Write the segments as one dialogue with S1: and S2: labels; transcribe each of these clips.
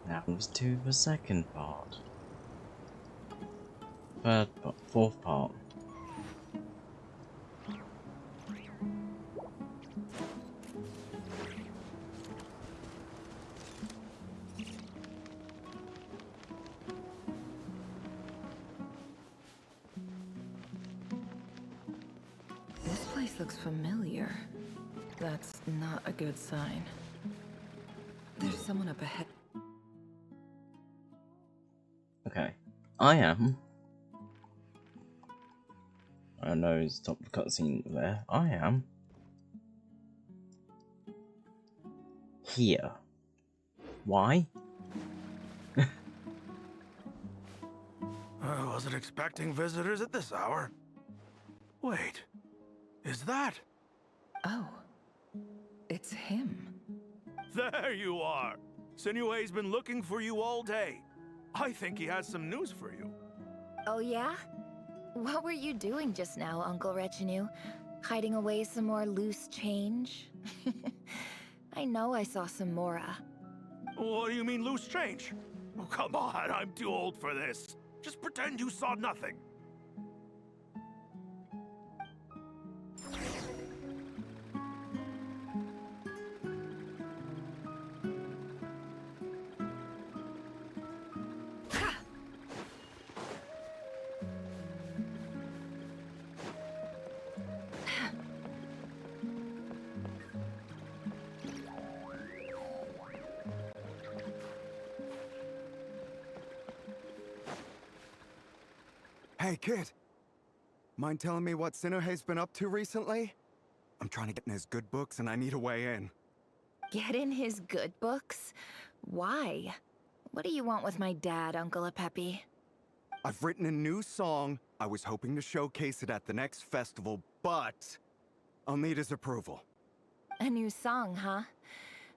S1: Now moves to the second part. Fourth part.
S2: This place looks familiar. That's not a good sign. There's someone up ahead.
S1: Okay. I know, stop the cutscene there. I am here. Why?
S3: I wasn't expecting visitors at this hour. Wait, is that?
S2: Oh, it's him.
S3: There you are! Sinue's been looking for you all day. I think he has some news for you.
S4: Oh yeah? What were you doing just now, Uncle Retinue? Hiding away some more loose change? I know I saw some Mora.
S3: What do you mean loose change? Oh, come on, I'm too old for this. Just pretend you saw nothing.
S5: Hey, kid. Mind telling me what Sinuhe's been up to recently? I'm trying to get in his good books and I need a way in.
S4: Get in his good books? Why? What do you want with my dad, Uncle Apepi?
S5: I've written a new song. I was hoping to showcase it at the next festival, but I'll need his approval.
S4: A new song, huh?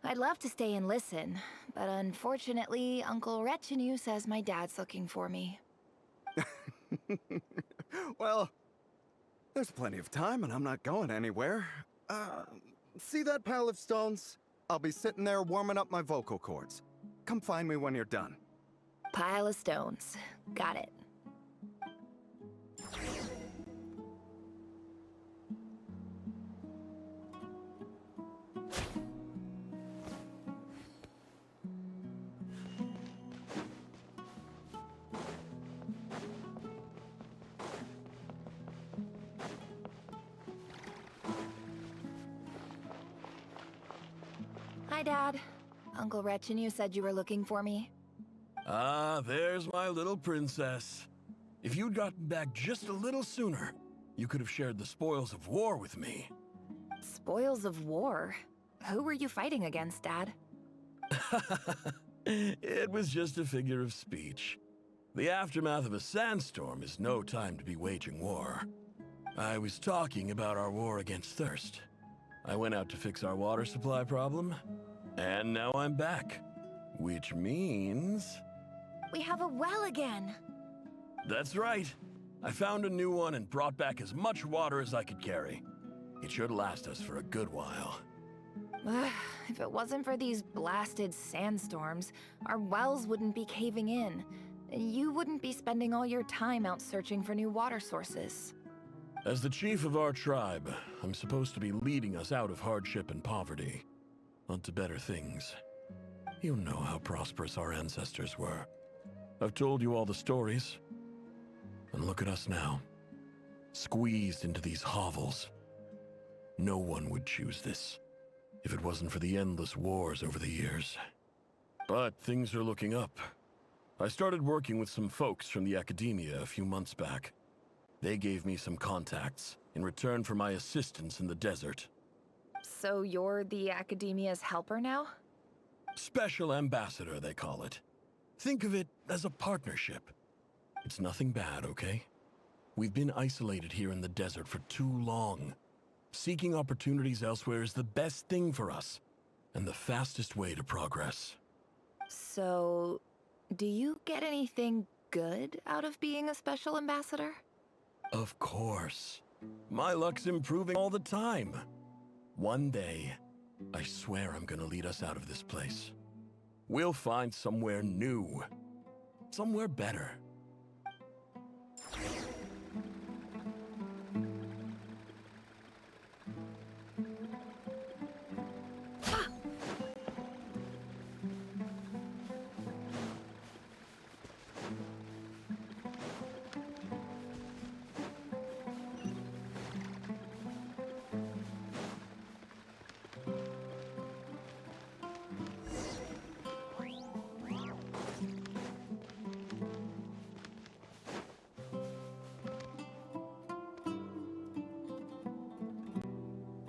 S4: I'd love to stay and listen, but unfortunately, Uncle Retinue says my dad's looking for me.
S5: Well, there's plenty of time and I'm not going anywhere. See that pile of stones? I'll be sitting there warming up my vocal cords. Come find me when you're done.
S4: Pile of stones. Got it. Hi, Dad. Uncle Retinue said you were looking for me.
S6: Ah, there's my little princess. If you'd gotten back just a little sooner, you could have shared the spoils of war with me.
S4: Spoils of war? Who were you fighting against, Dad?
S6: It was just a figure of speech. The aftermath of a sandstorm is no time to be waging war. I was talking about our war against thirst. I went out to fix our water supply problem, and now I'm back. Which means...
S4: We have a well again!
S6: That's right. I found a new one and brought back as much water as I could carry. It should last us for a good while.
S4: If it wasn't for these blasted sandstorms, our wells wouldn't be caving in. You wouldn't be spending all your time out searching for new water sources.
S6: As the chief of our tribe, I'm supposed to be leading us out of hardship and poverty, onto better things. You know how prosperous our ancestors were. I've told you all the stories. And look at us now, squeezed into these hovels. No one would choose this, if it wasn't for the endless wars over the years. But things are looking up. I started working with some folks from the academia a few months back. They gave me some contacts in return for my assistance in the desert.
S4: So you're the Academia's helper now?
S6: Special ambassador, they call it. Think of it as a partnership. It's nothing bad, okay? We've been isolated here in the desert for too long. Seeking opportunities elsewhere is the best thing for us, and the fastest way to progress.
S4: So, do you get anything good out of being a special ambassador?
S6: Of course. My luck's improving all the time. One day, I swear I'm gonna lead us out of this place. We'll find somewhere new. Somewhere better.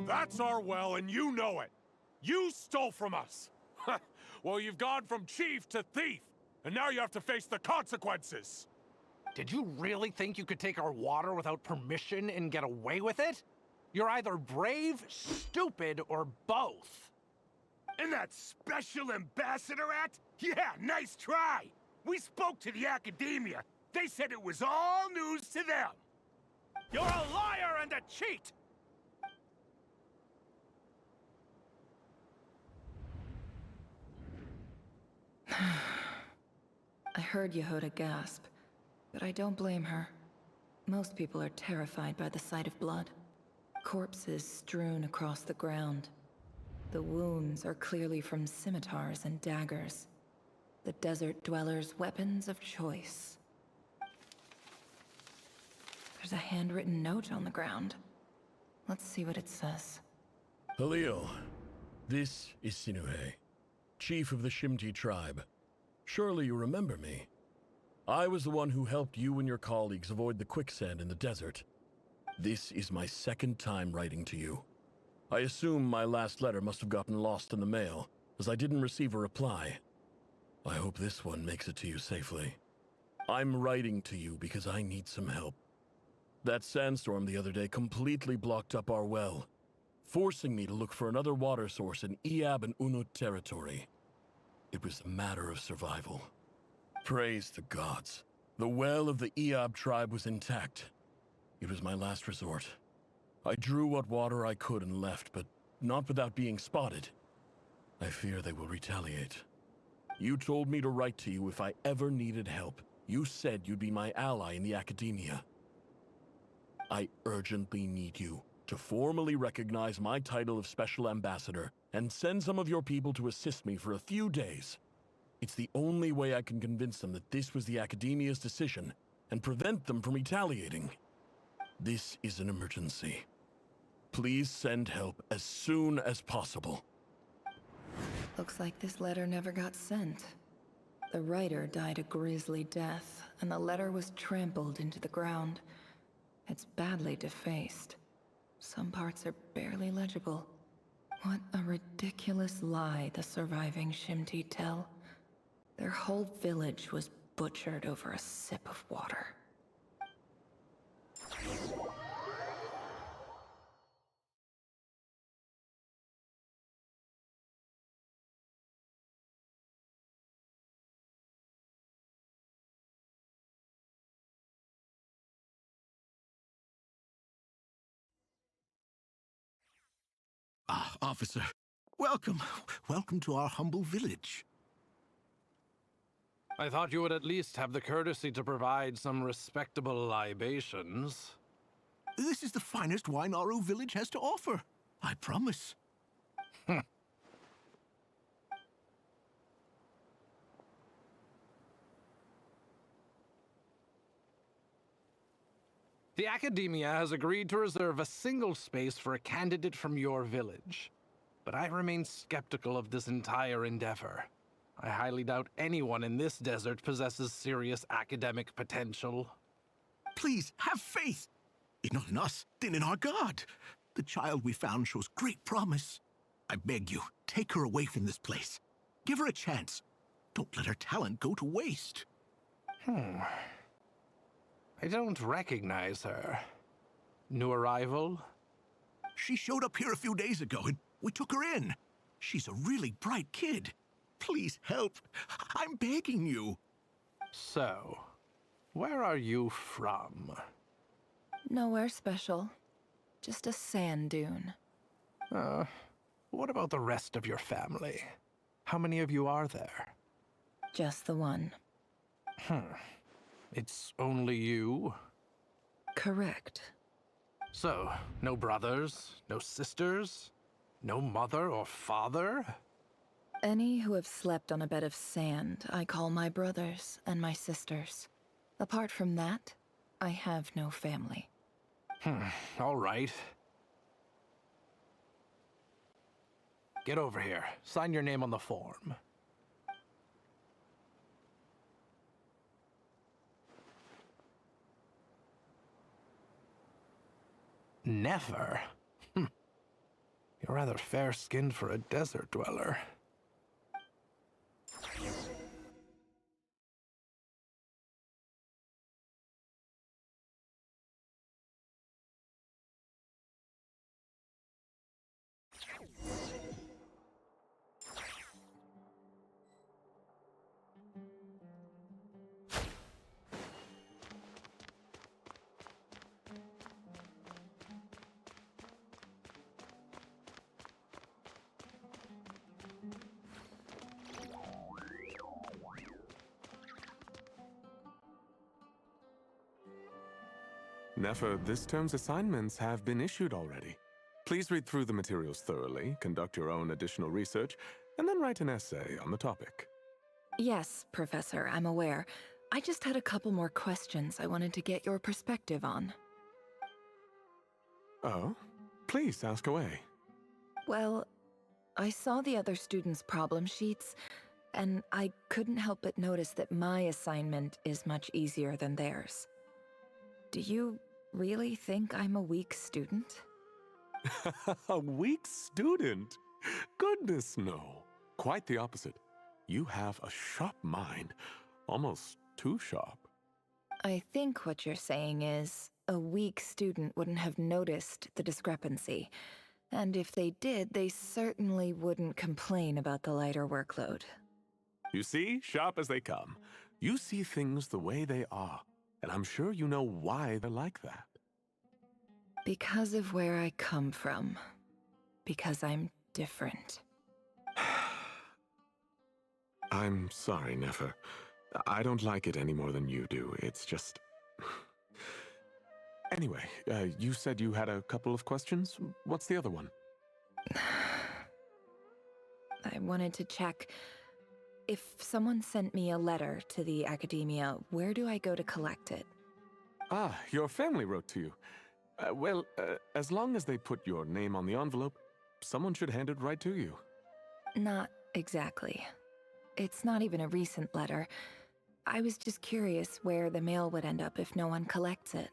S7: That's our well, and you know it. You stole from us. Well, you've gone from chief to thief, and now you have to face the consequences.
S8: Did you really think you could take our water without permission and get away with it? You're either brave, stupid, or both.
S3: And that special ambassador act? Yeah, nice try. We spoke to the academia. They said it was all news to them. You're a liar and a cheat!
S2: I heard Yehuda gasp, but I don't blame her. Most people are terrified by the sight of blood. Corpses strewn across the ground. The wounds are clearly from scimitars and daggers. The desert dwellers' weapons of choice. There's a handwritten note on the ground. Let's see what it says.
S6: Halil, this is Sinuhe, chief of the Shimti tribe. Surely you remember me. I was the one who helped you and your colleagues avoid the quicksand in the desert. This is my second time writing to you. I assume my last letter must have gotten lost in the mail, as I didn't receive a reply. I hope this one makes it to you safely. I'm writing to you because I need some help. That sandstorm the other day completely blocked up our well, forcing me to look for another water source in Iab and Unut territory. It was a matter of survival. Praise the gods. The well of the Iab tribe was intact. It was my last resort. I drew what water I could and left, but not without being spotted. I fear they will retaliate. You told me to write to you if I ever needed help. You said you'd be my ally in the academia. I urgently need you to formally recognize my title of Special Ambassador and send some of your people to assist me for a few days. It's the only way I can convince them that this was the Academia's decision and prevent them from retaliating. This is an emergency. Please send help as soon as possible.
S2: Looks like this letter never got sent. The writer died a grisly death, and the letter was trampled into the ground. It's badly defaced. Some parts are barely legible. What a ridiculous lie the surviving Shimti tell. Their whole village was butchered over a sip of water.
S9: Ah, officer. Welcome. Welcome to our humble village.
S8: I thought you would at least have the courtesy to provide some respectable libations.
S9: This is the finest wine Aru village has to offer. I promise.
S8: The Academia has agreed to reserve a single space for a candidate from your village. But I remain skeptical of this entire endeavor. I highly doubt anyone in this desert possesses serious academic potential.
S9: Please, have faith. If not in us, then in our god. The child we found shows great promise. I beg you, take her away from this place. Give her a chance. Don't let her talent go to waste.
S8: I don't recognize her. New arrival?
S9: She showed up here a few days ago and we took her in. She's a really bright kid. Please help. I'm begging you.
S8: So, where are you from?
S2: Nowhere special. Just a sand dune.
S8: What about the rest of your family? How many of you are there?
S2: Just the one.
S8: It's only you?
S2: Correct.
S8: So, no brothers, no sisters, no mother or father?
S2: Any who have slept on a bed of sand, I call my brothers and my sisters. Apart from that, I have no family.
S8: All right. Get over here. Sign your name on the form. Never? You're rather fair-skinned for a desert dweller.
S10: Nefer, this term's assignments have been issued already. Please read through the materials thoroughly, conduct your own additional research, and then write an essay on the topic.
S2: Yes, Professor, I'm aware. I just had a couple more questions I wanted to get your perspective on.
S10: Oh? Please ask away.
S2: Well, I saw the other students' problem sheets, and I couldn't help but notice that my assignment is much easier than theirs. Do you really think I'm a weak student?
S10: A weak student? Goodness, no. Quite the opposite. You have a sharp mind. Almost too sharp.
S2: I think what you're saying is, a weak student wouldn't have noticed the discrepancy. And if they did, they certainly wouldn't complain about the lighter workload.
S10: You see, sharp as they come. You see things the way they are, and I'm sure you know why they're like that.
S2: Because of where I come from. Because I'm different.
S10: I'm sorry, Nefer. I don't like it any more than you do. It's just... Anyway, you said you had a couple of questions. What's the other one?
S2: I wanted to check. If someone sent me a letter to the academia, where do I go to collect it?
S10: Ah, your family wrote to you. Well, as long as they put your name on the envelope, someone should hand it right to you.
S2: Not exactly. It's not even a recent letter. I was just curious where the mail would end up if no one collects it.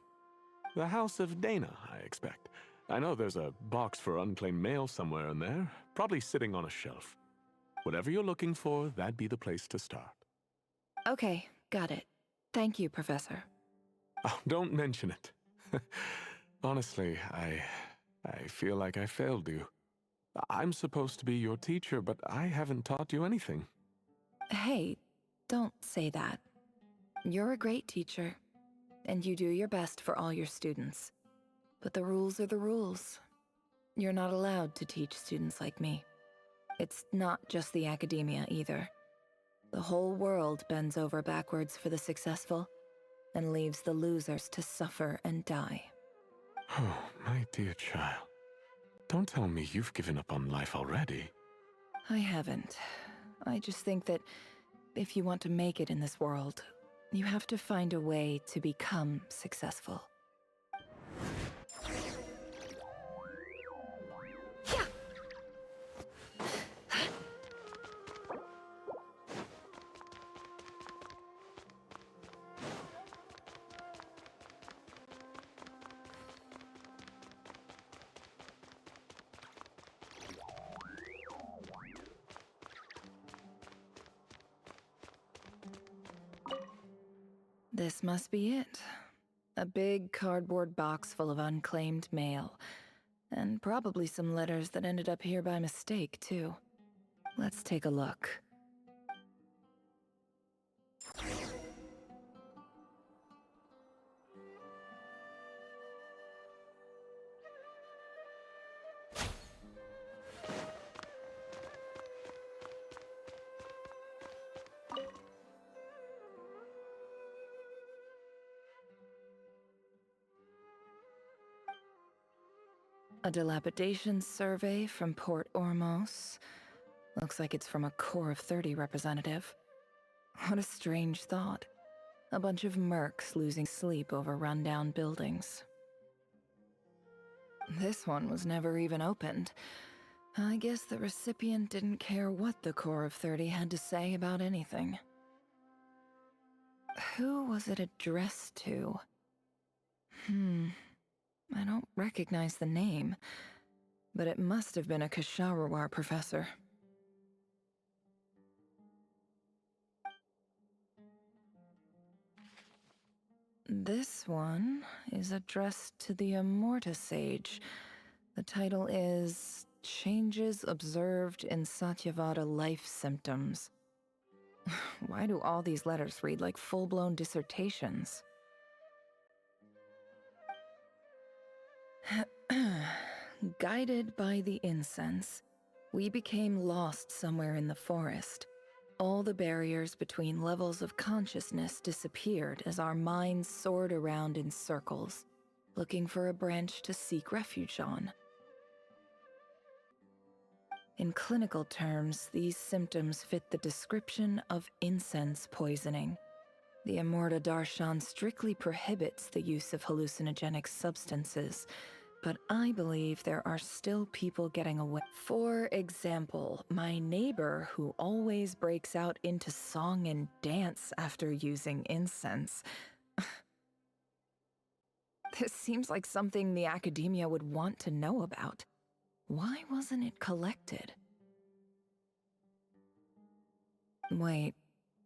S10: The House of Dana, I expect. I know there's a box for unclaimed mail somewhere in there, probably sitting on a shelf. Whatever you're looking for, that'd be the place to start.
S2: Okay, got it. Thank you, Professor.
S10: Oh, don't mention it. Honestly, I feel like I failed you. I'm supposed to be your teacher, but I haven't taught you anything.
S2: Hey, don't say that. You're a great teacher, and you do your best for all your students. But the rules are the rules. You're not allowed to teach students like me. It's not just the academia either. The whole world bends over backwards for the successful, and leaves the losers to suffer and die.
S10: Oh, my dear child. Don't tell me you've given up on life already.
S2: I haven't. I just think that if you want to make it in this world, you have to find a way to become successful. This must be it. A big cardboard box full of unclaimed mail. And probably some letters that ended up here by mistake, too. Let's take a look. A dilapidation survey from Port Ormos. Looks like it's from a Core of 30 representative. What a strange thought. A bunch of mercs losing sleep over rundown buildings. This one was never even opened. I guess the recipient didn't care what the Core of 30 had to say about anything. Who was it addressed to? I don't recognize the name, but it must have been a Kasharawar professor. This one is addressed to the Immorta Sage. The title is Changes Observed in Satyavada Life Symptoms. Why do all these letters read like full-blown dissertations? Guided by the incense, we became lost somewhere in the forest. All the barriers between levels of consciousness disappeared as our minds soared around in circles, looking for a branch to seek refuge on. In clinical terms, these symptoms fit the description of incense poisoning. The Immorta Darshan strictly prohibits the use of hallucinogenic substances, but I believe there are still people getting away. For example, my neighbor who always breaks out into song and dance after using incense. This seems like something the academia would want to know about. Why wasn't it collected? Wait,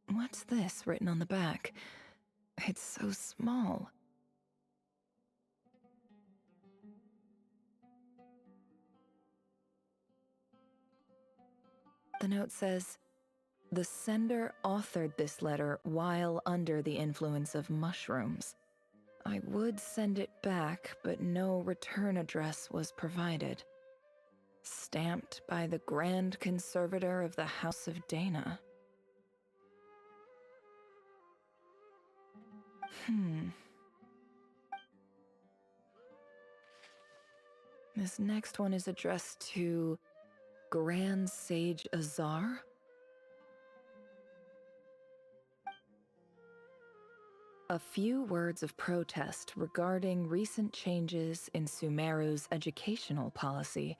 S2: what's this written on the back? It's so small. The note says, the sender authored this letter while under the influence of mushrooms. I would send it back, but no return address was provided. Stamped by the Grand Conservator of the House of Dana. This next one is addressed to Grand Sage Azar? A few words of protest regarding recent changes in Sumeru's educational policy.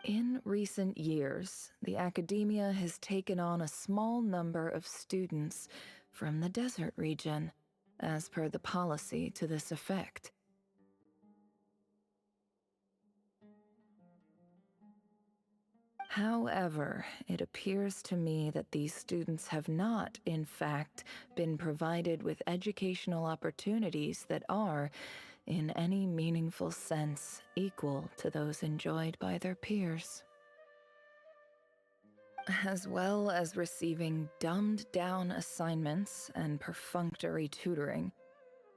S2: In recent years, the academia has taken on a small number of students from the desert region, as per the policy to this effect. However, it appears to me that these students have not, in fact, been provided with educational opportunities that are, in any meaningful sense, equal to those enjoyed by their peers. As well as receiving dumbed-down assignments and perfunctory tutoring,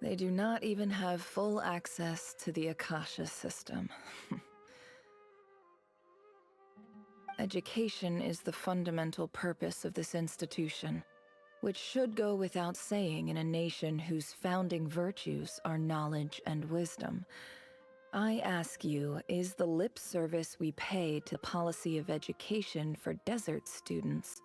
S2: they do not even have full access to the Akasha system. Education is the fundamental purpose of this institution, which should go without saying in a nation whose founding virtues are knowledge and wisdom. I ask you, is the lip service we pay to the policy of education for desert students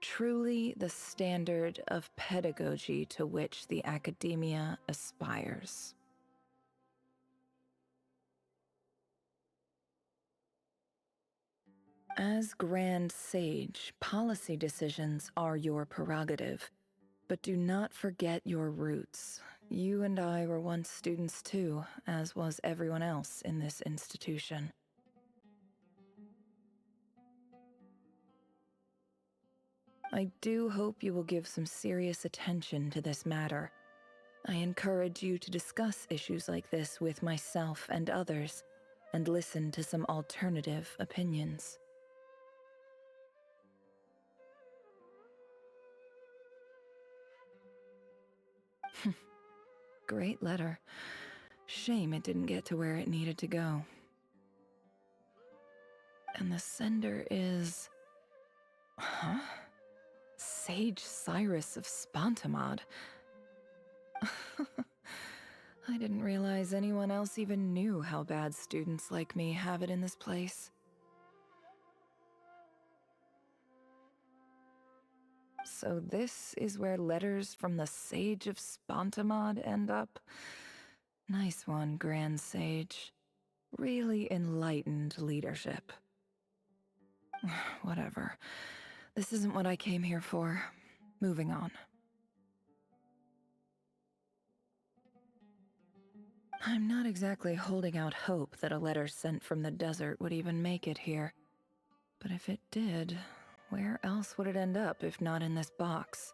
S2: truly the standard of pedagogy to which the academia aspires? As Grand Sage, policy decisions are your prerogative, but do not forget your roots. You and I were once students too, as was everyone else in this institution. I do hope you will give some serious attention to this matter. I encourage you to discuss issues like this with myself and others, and listen to some alternative opinions. Great letter. Shame it didn't get to where it needed to go. And the sender is... Huh? Sage Cyrus of Spontamod. I didn't realize anyone else even knew how bad students like me have it in this place. So this is where letters from the Sage of Spontamod end up? Nice one, Grand Sage. Really enlightened leadership. Whatever. This isn't what I came here for. Moving on. I'm not exactly holding out hope that a letter sent from the desert would even make it here. But if it did, where else would it end up if not in this box?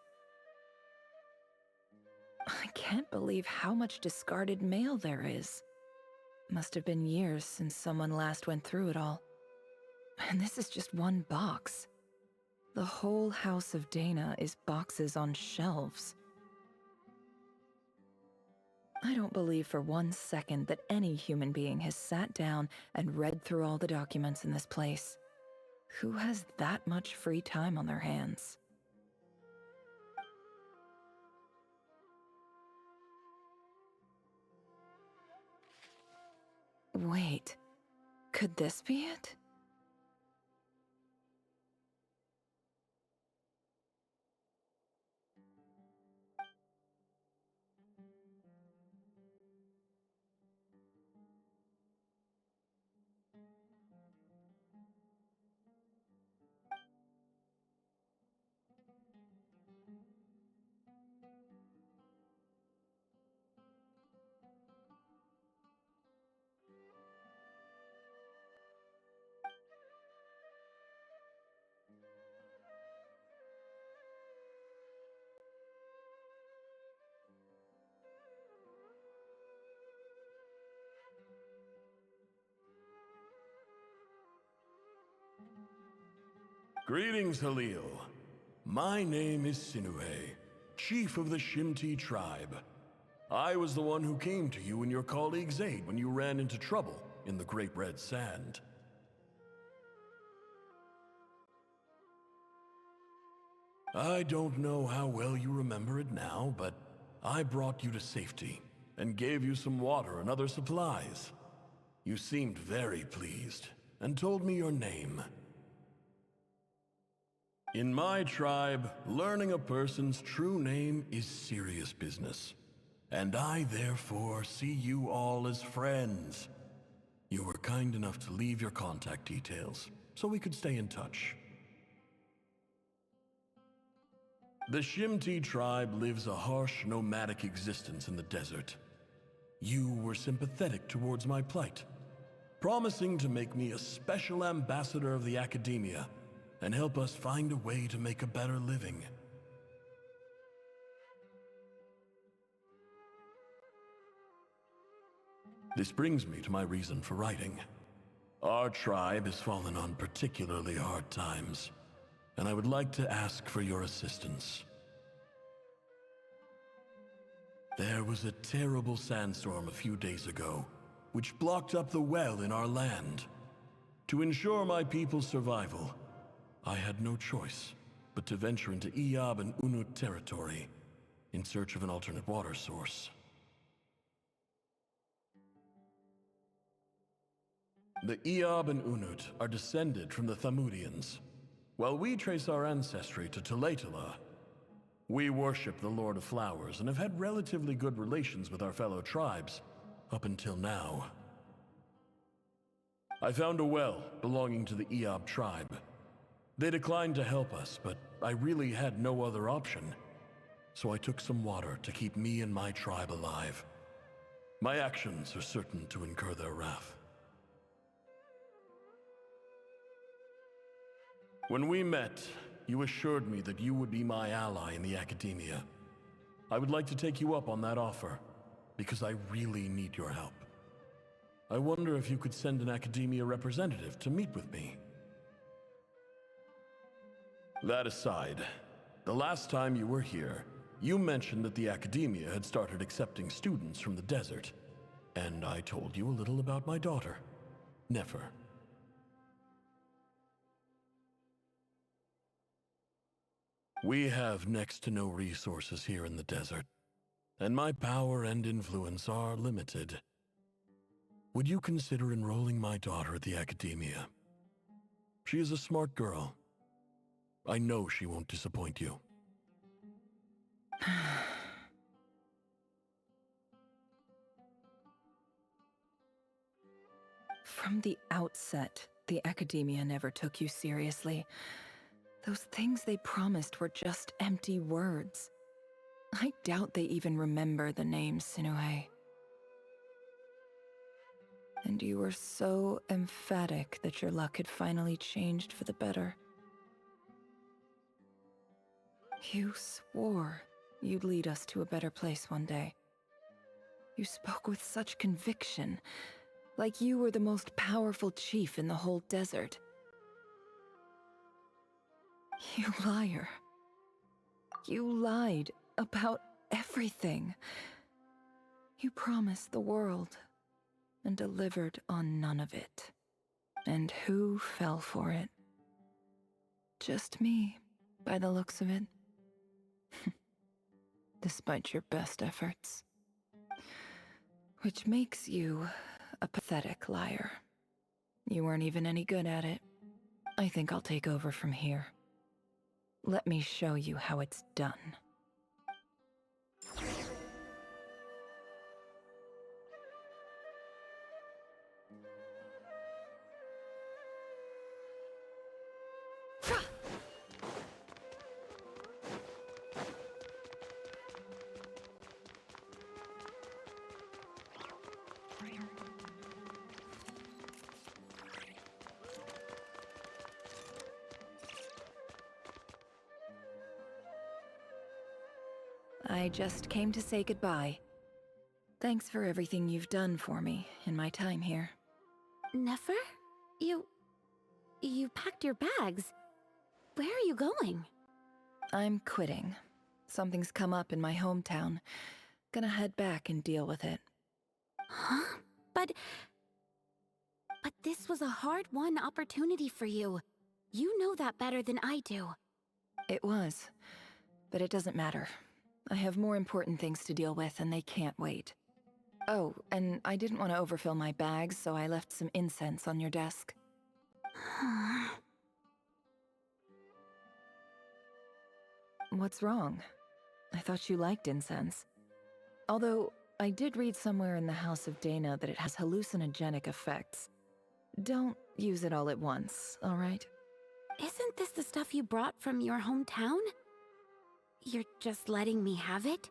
S2: I can't believe how much discarded mail there is. Must have been years since someone last went through it all. And this is just one box. The whole House of Dana is boxes on shelves. I don't believe for 1 second that any human being has sat down and read through all the documents in this place. Who has that much free time on their hands? Wait, could this be it?
S6: Greetings, Halil. My name is Sinue, chief of the Shimti tribe. I was the one who came to you and your colleague's aid when you ran into trouble in the Great Red Sand. I don't know how well you remember it now, but I brought you to safety and gave you some water and other supplies. You seemed very pleased and told me your name. In my tribe, learning a person's true name is serious business, and I therefore see you all as friends. You were kind enough to leave your contact details, so we could stay in touch. The Shimti tribe lives a harsh, nomadic existence in the desert. You were sympathetic towards my plight, promising to make me a special ambassador of the Academia and help us find a way to make a better living. This brings me to my reason for writing. Our tribe has fallen on particularly hard times, and I would like to ask for your assistance. There was a terrible sandstorm a few days ago, which blocked up the well in our land. To ensure my people's survival, I had no choice but to venture into Iyab and Unut territory in search of an alternate water source. The Iyab and Unut are descended from the Thamudians, while we trace our ancestry to Tulatala. We worship the Lord of Flowers and have had relatively good relations with our fellow tribes up until now. I found a well belonging to the Iyab tribe. They declined to help us, but I really had no other option. So I took some water to keep me and my tribe alive. My actions are certain to incur their wrath. When we met, you assured me that you would be my ally in the Academia. I would like to take you up on that offer, because I really need your help. I wonder if you could send an Academia representative to meet with me. That aside, the last time you were here, you mentioned that the Academia had started accepting students from the desert, and I told you a little about my daughter, Nefer. We have next to no resources here in the desert. and my power and influence are limited. Would you consider enrolling my daughter at the academia? She is a smart girl. I know she won't disappoint you.
S2: From the outset, the academia never took you seriously. Those things they promised were just empty words. I doubt they even remember the name Sinuhe. And you were so emphatic that your luck had finally changed for the better. You swore you'd lead us to a better place one day. You spoke with such conviction, like you were the most powerful chief in the whole desert. You liar. You lied about everything. You promised the world and delivered on none of it. And who fell for it? Just me, by the looks of it. Despite your best efforts. Which makes you a pathetic liar. You weren't even any good at it. I think I'll take over from here. Let me show you how it's done. I just came to say goodbye. Thanks for everything you've done for me in my time here.
S11: Nefer? You packed your bags. Where are you going?
S2: I'm quitting. Something's come up in my hometown. Gonna head back and deal with it.
S11: Huh? But this was a hard-won opportunity for you. You know that better than I do.
S2: It was. But it doesn't matter. I have more important things to deal with, and they can't wait. Oh, and I didn't want to overfill my bags, so I left some incense on your desk. What's wrong? I thought you liked incense. Although, I did read somewhere in the House of Dana that it has hallucinogenic effects. Don't use it all at once, alright?
S11: Isn't this the stuff you brought from your hometown? You're just letting me have it?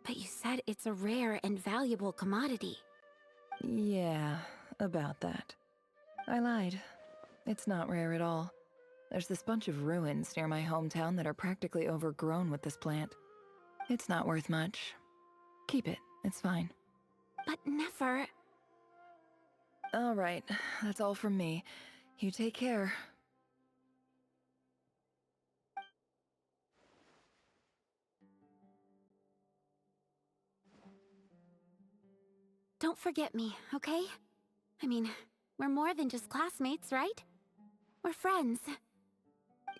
S11: But you said it's a rare and valuable commodity.
S2: Yeah, about that. I lied. It's not rare at all. There's this bunch of ruins near my hometown that are practically overgrown with this plant. It's not worth much. Keep it, it's fine.
S11: But Nefer...
S2: Alright, that's all from me. You take care.
S11: Don't forget me, okay? I mean, we're more than just classmates, right? We're friends.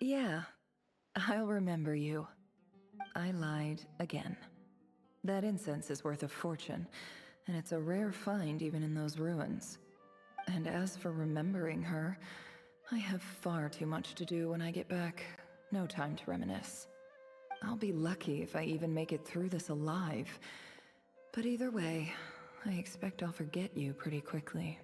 S2: Yeah, I'll remember you. I lied again. That incense is worth a fortune, and it's a rare find even in those ruins. And as for remembering her, I have far too much to do when I get back. No time to reminisce. I'll be lucky if I even make it through this alive. But either way, I expect I'll forget you pretty quickly.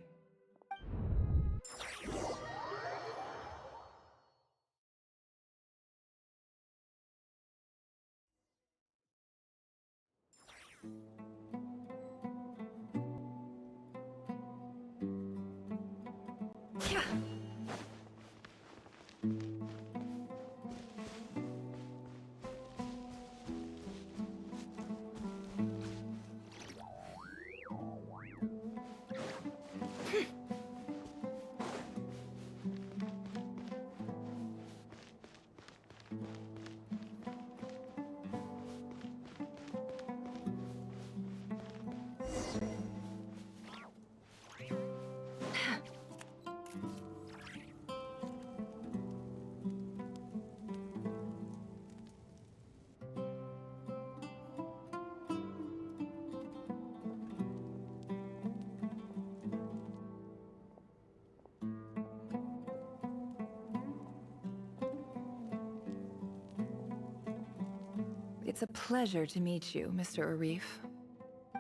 S2: It's a pleasure to meet you, Mr. Arif.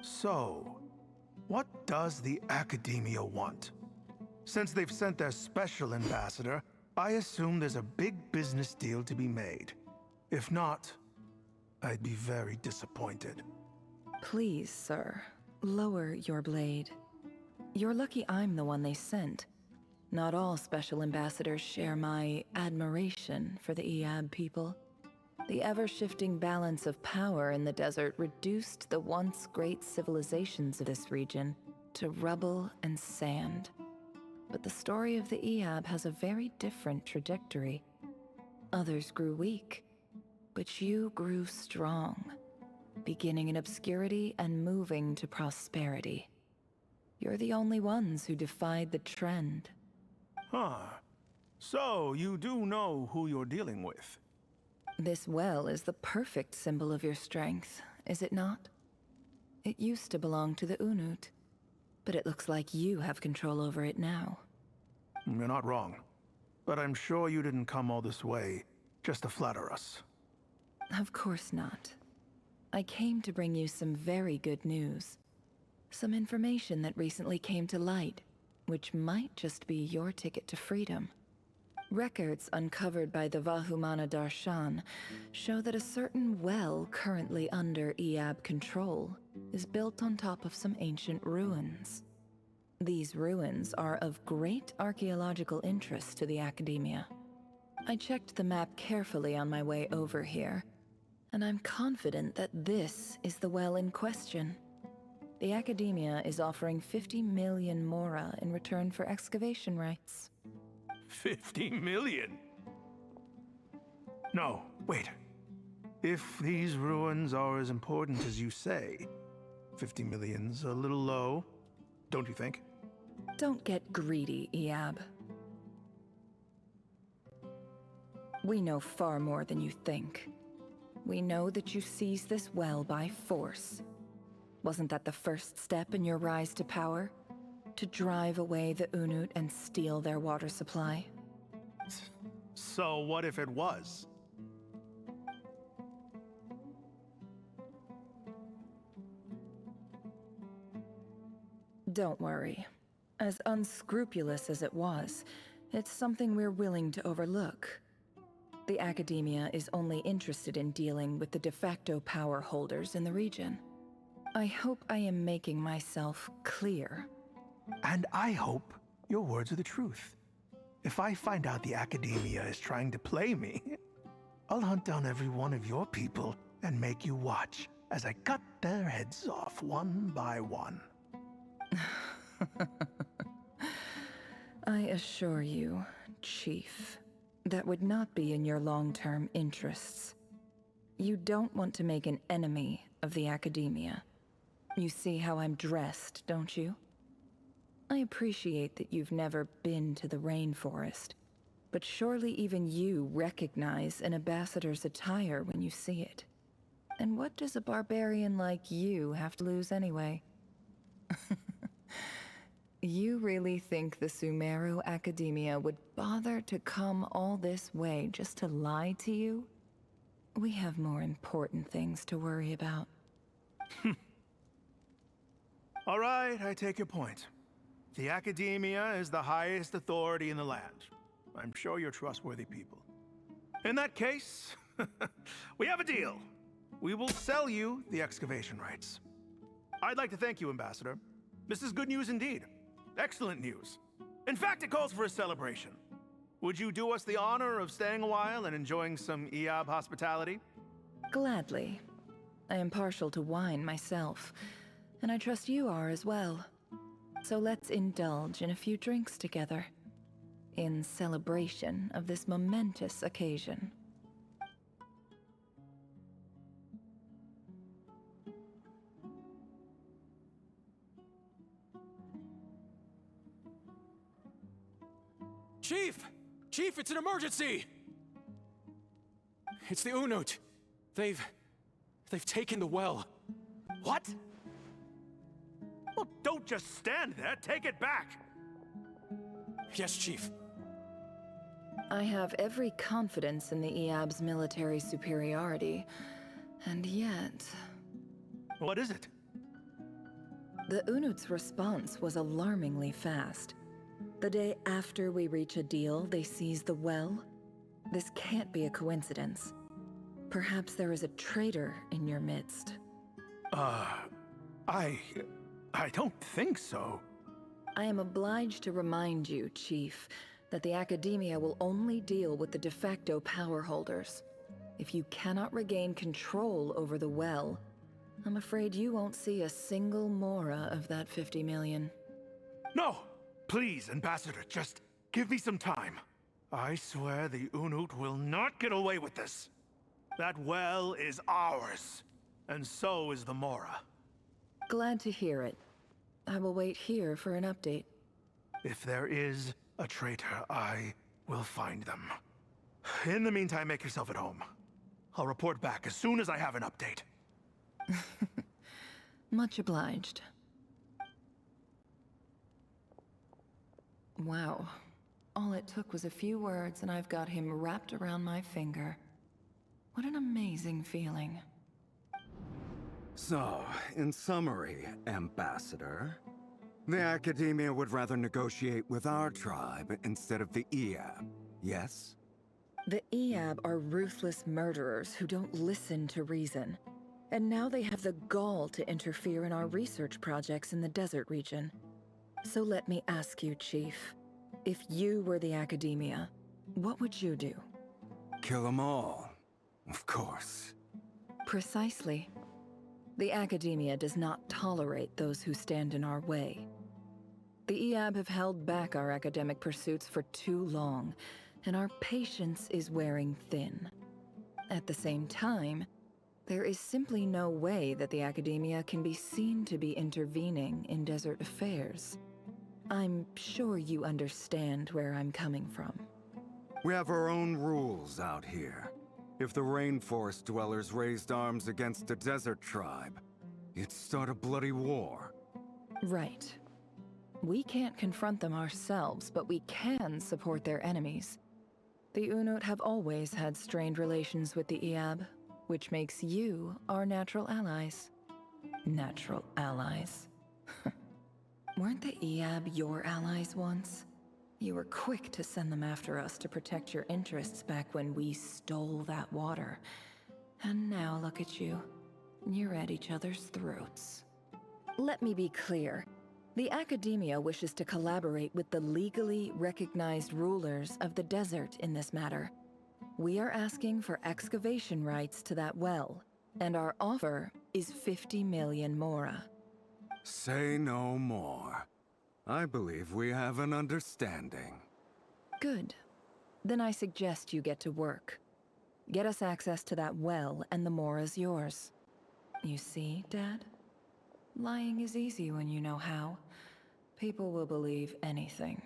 S12: So, what does the Academia want? Since they've sent their special ambassador, I assume there's a big business deal to be made. If not, I'd be very disappointed.
S2: Please, sir, lower your blade. You're lucky I'm the one they sent. Not all special ambassadors share my admiration for the Eab people. The ever-shifting balance of power in the desert reduced the once great civilizations of this region to rubble and sand. But the story of the Eab has a very different trajectory. Others grew weak, but you grew strong, beginning in obscurity and moving to prosperity. You're the only ones who defied the trend.
S12: Huh. So, you do know who you're dealing with?
S2: This well is the perfect symbol of your strength, is it not? It used to belong to the Unut, but it looks like you have control over it now.
S12: You're not wrong. But I'm sure you didn't come all this way just to flatter us.
S2: Of course not. I came to bring you some very good news. Some information that recently came to light, which might just be your ticket to freedom. Records uncovered by the Vahumana Darshan show that a certain well currently under Eab control is built on top of some ancient ruins. These ruins are of great archaeological interest to the Academia. I checked the map carefully on my way over here, and I'm confident that this is the well in question. The Academia is offering 50 million mora in return for excavation rights.
S12: 50 million? No, wait. If these ruins are as important as you say, 50 million's a little low, don't you think?
S2: Don't get greedy, Eab. We know far more than you think. We know that you seized this well by force. Wasn't that the first step in your rise to power? To drive away the Unut and steal their water supply?
S12: So what if it was?
S2: Don't worry. As unscrupulous as it was, it's something we're willing to overlook. The Academia is only interested in dealing with the de facto power holders in the region. I hope I am making myself clear.
S12: And I hope your words are the truth. If I find out the Academia is trying to play me, I'll hunt down every one of your people and make you watch as I cut their heads off one by one.
S2: I assure you, Chief, that would not be in your long-term interests. You don't want to make an enemy of the Academia. You see how I'm dressed, don't you? I appreciate that you've never been to the rainforest, but surely even you recognize an ambassador's attire when you see it. And what does a barbarian like you have to lose anyway? You really think the Sumeru Academia would bother to come all this way just to lie to you? We have more important things to worry about.
S12: All right, I take your point. The Academia is the highest authority in the land. I'm sure you're trustworthy people. In that case, we have a deal. We will sell you the excavation rights. I'd like to thank you, Ambassador. This is good news indeed. Excellent news. In fact, it calls for a celebration. Would you do us the honor of staying a while and enjoying some Eab hospitality?
S2: Gladly. I am partial to wine myself, and I trust you are as well. So let's indulge in a few drinks together, in celebration of this momentous occasion.
S7: Chief! Chief, it's an emergency! It's the Unut. They've taken the well.
S12: What? Well, don't just stand there. Take it back.
S7: Yes, Chief.
S2: I have every confidence in the Eab's military superiority, And yet,
S12: What is it?
S2: the Unut's response was alarmingly fast. The day after we reach a deal, they seize the well. This can't be a coincidence. Perhaps there is a traitor in your midst.
S12: I don't think so.
S2: I am obliged to remind you, Chief, that the Academia will only deal with the de facto power holders. If you cannot regain control over the well, I'm afraid you won't see a single mora of that 50 million.
S12: No! Please, Ambassador, just give me some time. I swear the Unut will not get away with this. That well is ours, and so is the Mora.
S2: Glad to hear it. I will wait here for an update.
S12: If there is a traitor, I will find them. In the meantime, make yourself at home. I'll report back as soon as I have an update.
S2: Much obliged. Wow. All it took was a few words and I've got him wrapped around my finger. What an amazing feeling.
S5: So, in summary, Ambassador, the Academia would rather negotiate with our tribe instead of the Eab, yes?
S2: The Eab are ruthless murderers who don't listen to reason. And now they have the gall to interfere in our research projects in the desert region. So let me ask you, Chief. If you were the Academia, what would you do?
S5: Kill them all, of course.
S2: Precisely. The Academia does not tolerate those who stand in our way. The Eab have held back our academic pursuits for too long, and our patience is wearing thin. At the same time, there is simply no way that the Academia can be seen to be intervening in desert affairs. I'm sure you understand where I'm coming from.
S5: We have our own rules out here. If the rainforest dwellers raised arms against a desert tribe, it'd start a bloody war.
S2: Right. We can't confront them ourselves, but we can support their enemies. The Unut have always had strained relations with the Eab, which makes you our natural allies. Natural allies. Weren't the Eab your allies once? You were quick to send them after us to protect your interests back when we stole that water. And now look at you. You're at each other's throats. Let me be clear. The Academia wishes to collaborate with the legally recognized rulers of the desert in this matter. We are asking for excavation rights to that well, and our offer is 50 million mora.
S5: Say no more. I believe we have an understanding.
S2: Good. Then I suggest you get to work. Get us access to that well, and the mora's yours. You see, Dad? Lying is easy when you know how. People will believe anything.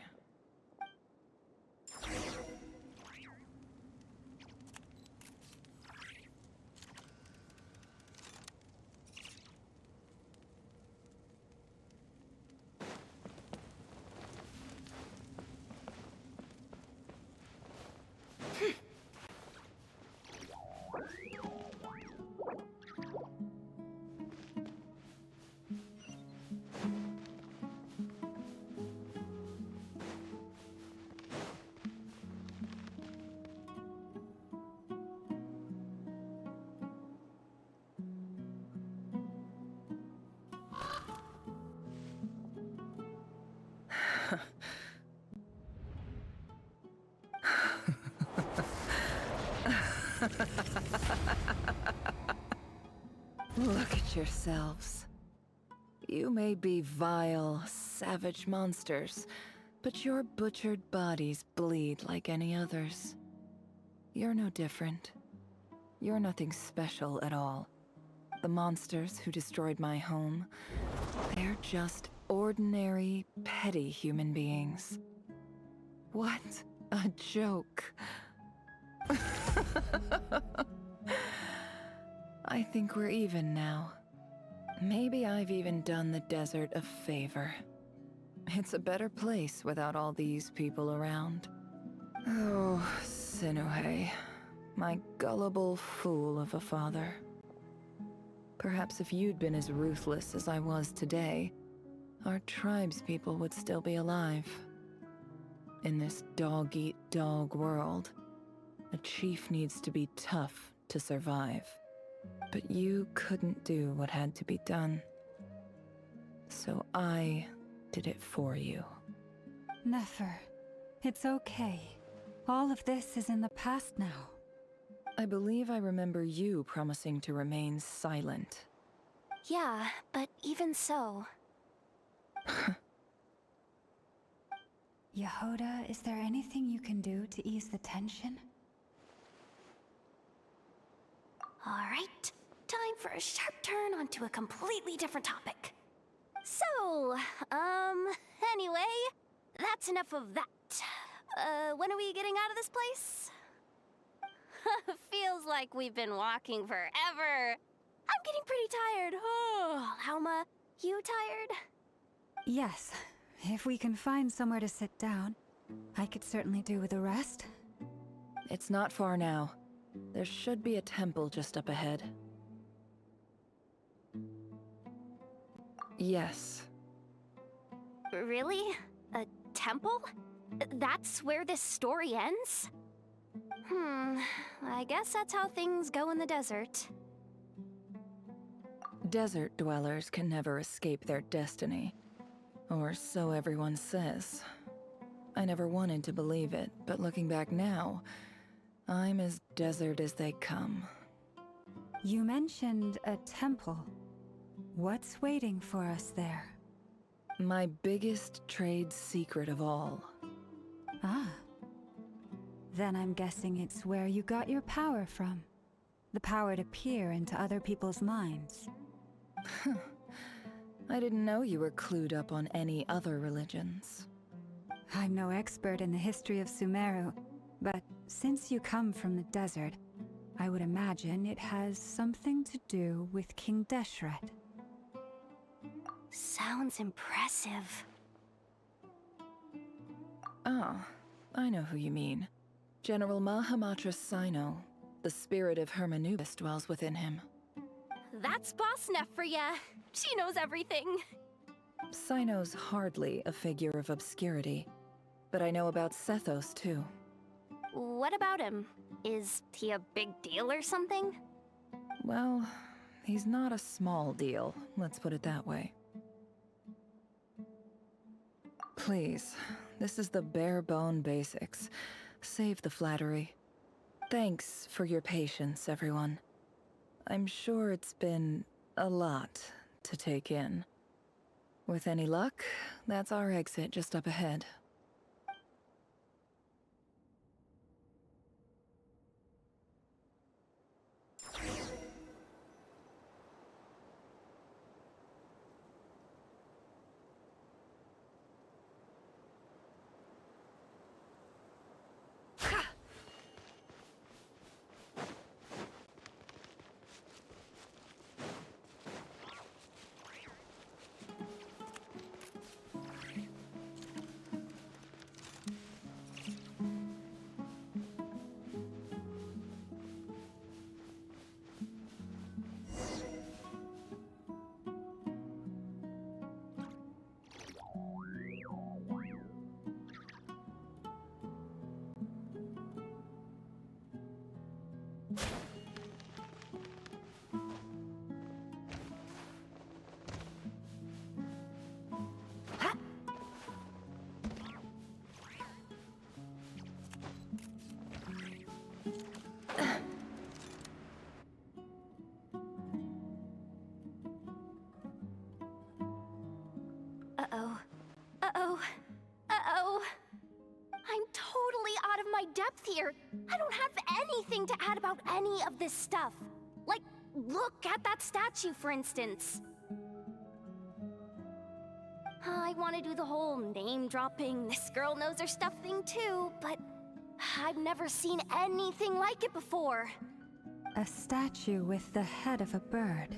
S2: Look at yourselves. You may be vile, savage monsters, but your butchered bodies bleed like any others. You're no different. You're nothing special at all. The monsters who destroyed my home, they're just ordinary, petty human beings. What a joke. I think we're even now. Maybe I've even done the desert a favor. It's a better place without all these people around. Oh, Sinuhe, my gullible fool of a father. Perhaps if you'd been as ruthless as I was today, our tribespeople would still be alive. In this dog-eat-dog world, a chief needs to be tough to survive. But you couldn't do what had to be done. So I did it for you.
S13: Nefer, it's okay. All of this is in the past now.
S2: I believe I remember you promising to remain silent.
S11: Yeah, but even so...
S13: Yehoda, is there anything you can do to ease the tension?
S11: Alright, time for a sharp turn onto a completely different topic. So, anyway, that's enough of that. When are we getting out of this place? Feels like we've been walking forever. I'm getting pretty tired. Oh, Alma, you tired?
S13: Yes. If we can find somewhere to sit down, I could certainly do with a rest.
S2: It's not far now. There should be a temple just up ahead. Yes.
S11: Really? A temple? That's where this story ends? I guess that's how things go in the desert.
S2: Desert dwellers can never escape their destiny. Or so everyone says. I never wanted to believe it, but looking back now, I'm as desert as they come.
S13: You mentioned a temple. What's waiting for us there?
S2: My biggest trade secret of all.
S13: Ah. Then I'm guessing it's where you got your power from. The power to peer into other people's minds.
S2: I didn't know you were clued up on any other religions.
S13: I'm no expert in the history of Sumeru, but since you come from the desert, I would imagine it has something to do with King Deshret.
S11: Sounds impressive.
S2: Ah, I know who you mean. General Mahamatra Sino. The spirit of Hermanubis dwells within him.
S11: That's Boss Neff for ya. She knows everything.
S2: Sino's hardly a figure of obscurity, but I know about Sethos too.
S11: What about him? Is he a big deal or something?
S2: Well, he's not a small deal, let's put it that way. Please, this is the bare-bone basics. Save the flattery. Thanks for your patience, everyone. I'm sure it's been a lot to take in. With any luck, that's our exit just up ahead.
S11: Uh-oh. Uh-oh. Uh-oh. I'm totally out of my depth here. I don't have anything to add about any of this stuff. Like, look at that statue, for instance. I want to do the whole name-dropping, this girl knows her stuff thing too, but I've never seen anything like it before.
S13: A statue with the head of a bird.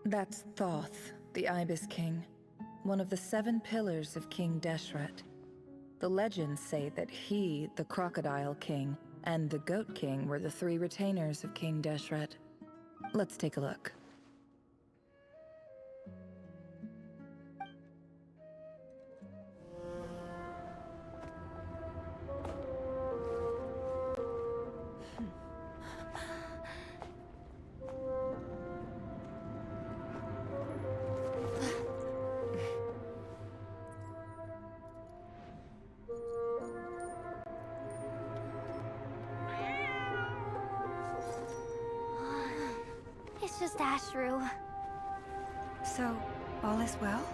S2: That's Thoth, the Ibis King, one of the 7 pillars of King Deshret. The legends say that he, the Crocodile King, and the Goat King were the 3 retainers of King Deshret. Let's take a look.
S11: It's just Ashru.
S13: So, all is well?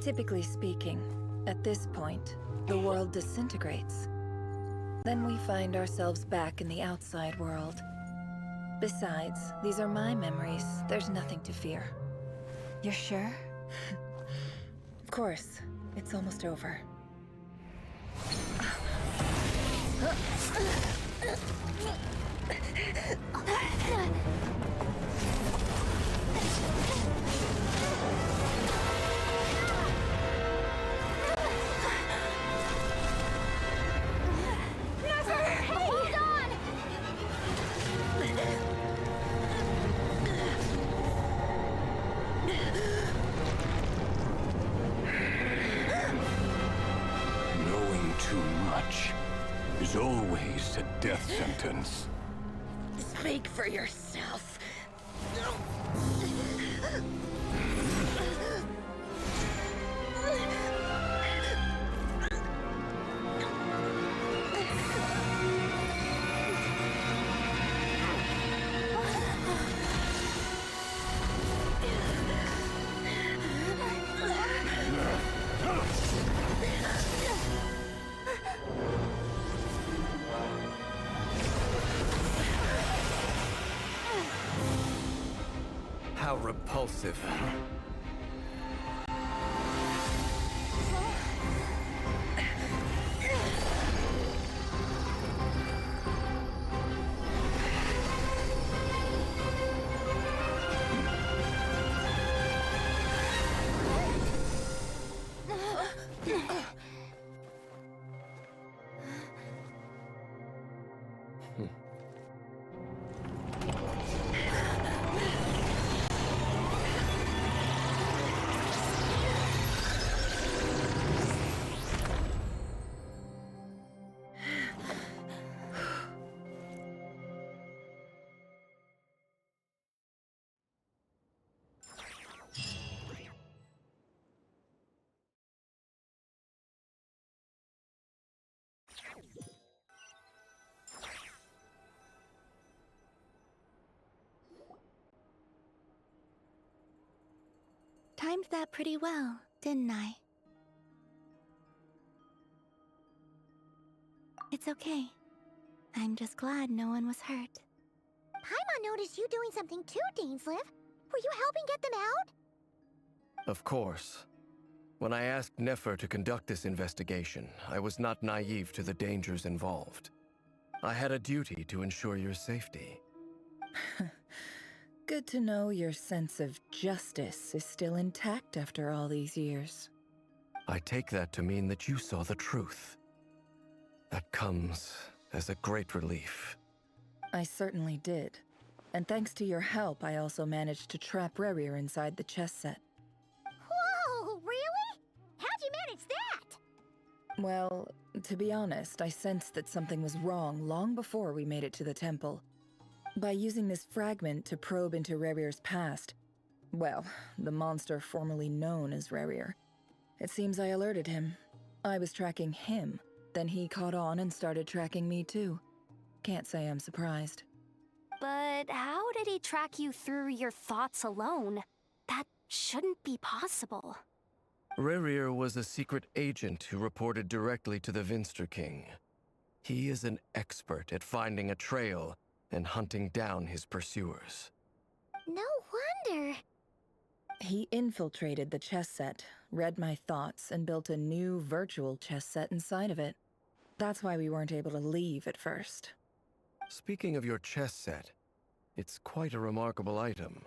S2: Typically speaking, at this point, the world disintegrates. Then we find ourselves back in the outside world. Besides, these are my memories. There's nothing to fear.
S13: You're sure?
S2: Of course. It's almost over.
S3: Knowing too much is always a death sentence.
S2: Speak for yourself.
S5: How repulsive.
S11: Timed that pretty well, didn't I? It's okay. I'm just glad no one was hurt.
S14: Paimon noticed you doing something too, Dainsleif. Were you helping get them out?
S5: Of course. When I asked Nefer to conduct this investigation, I was not naive to the dangers involved. I had a duty to ensure your safety.
S2: Good to know your sense of justice is still intact after all these years.
S5: I take that to mean that you saw the truth. That comes as a great relief.
S2: I certainly did. And thanks to your help, I also managed to trap Rerir inside the chess set.
S14: Whoa, really? How'd you manage that?
S2: Well, to be honest, I sensed that something was wrong long before we made it to the temple. By using this fragment to probe into Rerir's past, well, the monster formerly known as Rerir, it seems I alerted him. I was tracking him, then he caught on and started tracking me too. Can't say I'm surprised.
S11: But how did he track you through your thoughts alone? That shouldn't be possible.
S5: Rerir was a secret agent who reported directly to the Vinster King. He is an expert at finding a trail and hunting down his pursuers.
S14: No wonder.
S2: He infiltrated the chess set, read my thoughts, and built a new virtual chess set inside of it. That's why we weren't able to leave at first.
S5: Speaking of your chess set, It's quite a remarkable item.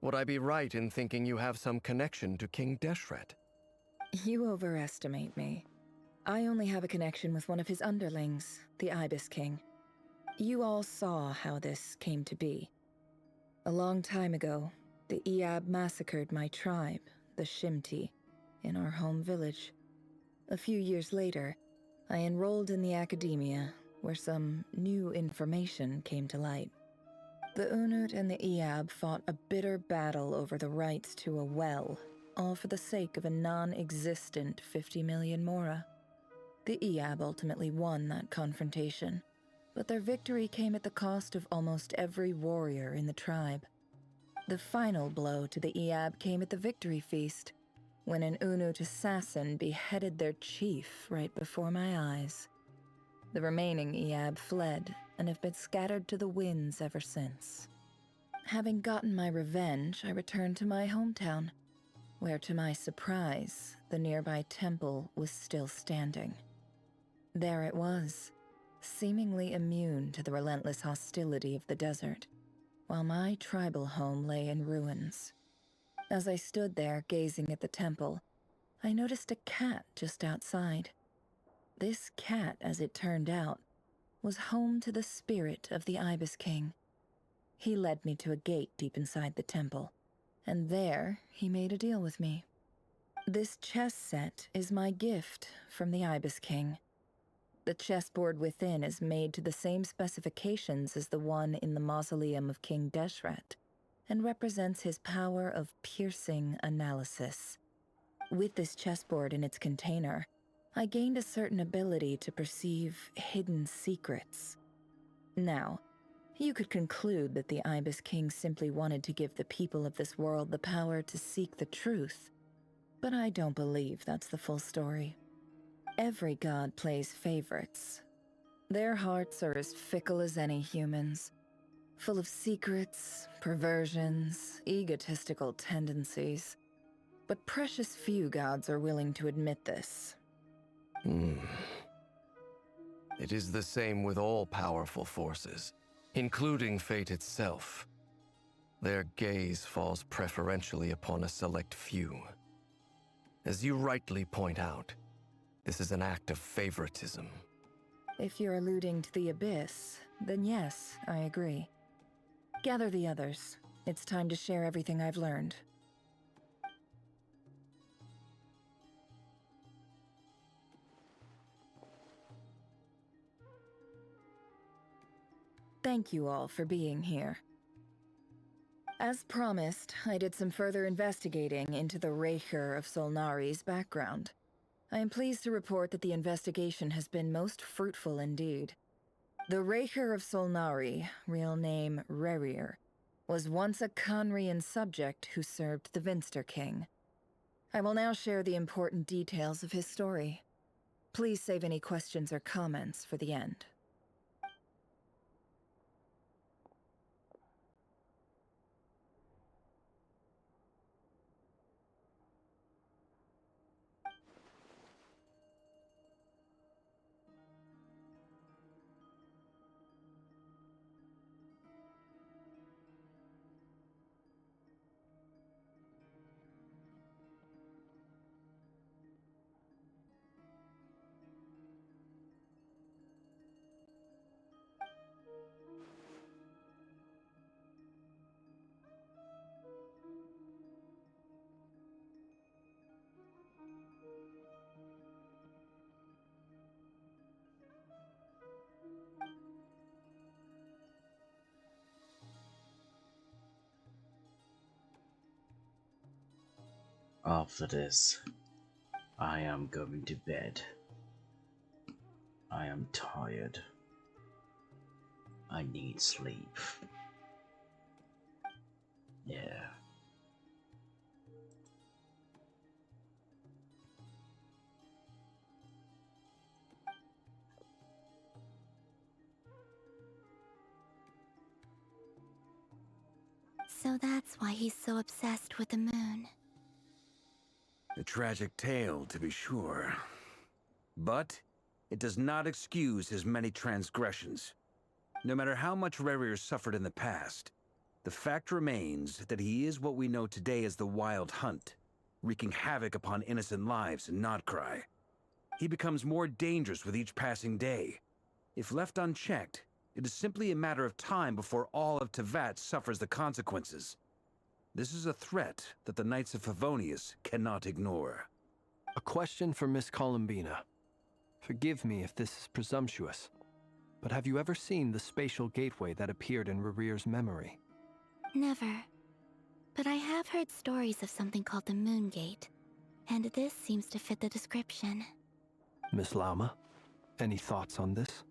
S5: Would I be right in thinking you have some connection to King Deshret?
S2: You overestimate me. I only have a connection with one of his underlings, the Ibis King. You all saw how this came to be. A long time ago, the Eab massacred my tribe, the Shimti, in our home village. A few years later, I enrolled in the academia, where some new information came to light. The Unut and the Eab fought a bitter battle over the rights to a well, all for the sake of a non-existent 50 million mora. The Eab ultimately won that confrontation, but their victory came at the cost of almost every warrior in the tribe. The final blow to the Eab came at the victory feast, when an Unut assassin beheaded their chief right before my eyes. The remaining Eab fled and have been scattered to the winds ever since. Having gotten my revenge, I returned to my hometown, where to my surprise, the nearby temple was still standing. There it was, seemingly immune to the relentless hostility of the desert, while my tribal home lay in ruins. As I stood there gazing at the temple, I noticed a cat just outside. This cat, as it turned out, was home to the spirit of the Ibis King. He led me to a gate deep inside the temple, and there he made a deal with me. This chess set is my gift from the Ibis King. The chessboard within is made to the same specifications as the one in the mausoleum of King Deshret, and represents his power of piercing analysis. With this chessboard in its container, I gained a certain ability to perceive hidden secrets. Now, you could conclude that the Ibis King simply wanted to give the people of this world the power to seek the truth, but I don't believe that's the full story. Every god plays favorites. Their hearts are as fickle as any human's, full of secrets, perversions, egotistical tendencies. But precious few gods are willing to admit this.
S5: It is the same with all powerful forces, including fate itself. Their gaze falls preferentially upon a select few. As you rightly point out, this is an act of favoritism.
S2: If you're alluding to the Abyss, then yes, I agree. Gather the others. It's time to share everything I've learned. Thank you all for being here. As promised, I did some further investigating into the Raker of Solnari's background. I am pleased to report that the investigation has been most fruitful indeed. The Raker of Solnari, real name Rerir, was once a Conrian subject who served the Vinster King. I will now share the important details of his story. Please save any questions or comments for the end.
S1: After this, I am going to bed. I am tired. I need sleep. Yeah.
S14: So that's why he's so obsessed with the moon.
S15: A tragic tale, to be sure. But it does not excuse his many transgressions. No matter how much Rerir suffered in the past, the fact remains that he is what we know today as the Wild Hunt, wreaking havoc upon innocent lives in Notcry. He becomes more dangerous with each passing day. If left unchecked, it is simply a matter of time before all of Tevat suffers the consequences. This is a threat that the Knights of Favonius cannot ignore.
S16: A question for Miss Columbina. Forgive me if this is presumptuous, but have you ever seen the spatial gateway that appeared in Rerir's memory?
S11: Never. But I have heard stories of something called the Moon Gate, and this seems to fit the description.
S16: Miss Lauma, any thoughts on this?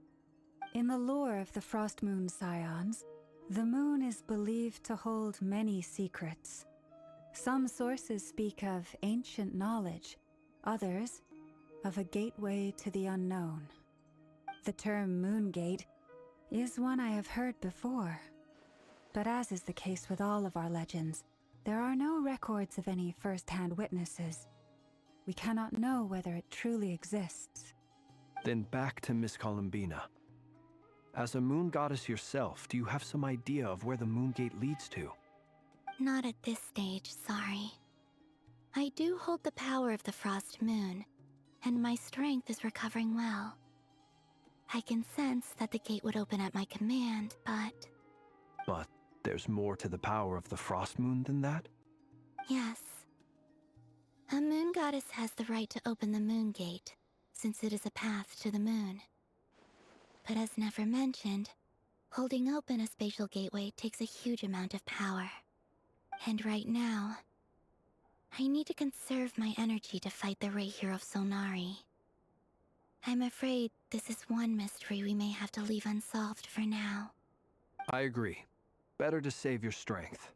S13: In the lore of the Frost Moon Scions, the moon is believed to hold many secrets. Some sources speak of ancient knowledge, others of a gateway to the unknown. The term Moon Gate is one I have heard before. But as is the case with all of our legends, there are no records of any first-hand witnesses. We cannot know whether it truly exists.
S16: Then back to Miss Columbina. As a moon goddess yourself, do you have some idea of where the Moon Gate leads to?
S11: Not at this stage, sorry. I do hold the power of the Frost Moon, and my strength is recovering well. I can sense that the gate would open at my command, but...
S16: But there's more to the power of the Frost Moon than that?
S11: Yes. A moon goddess has the right to open the Moon Gate, since it is a path to the moon. But as never mentioned, holding open a spatial gateway takes a huge amount of power. And right now, I need to conserve my energy to fight the Rahier of Solnari. I'm afraid this is one mystery we may have to leave unsolved for now.
S16: I agree. Better to save your strength.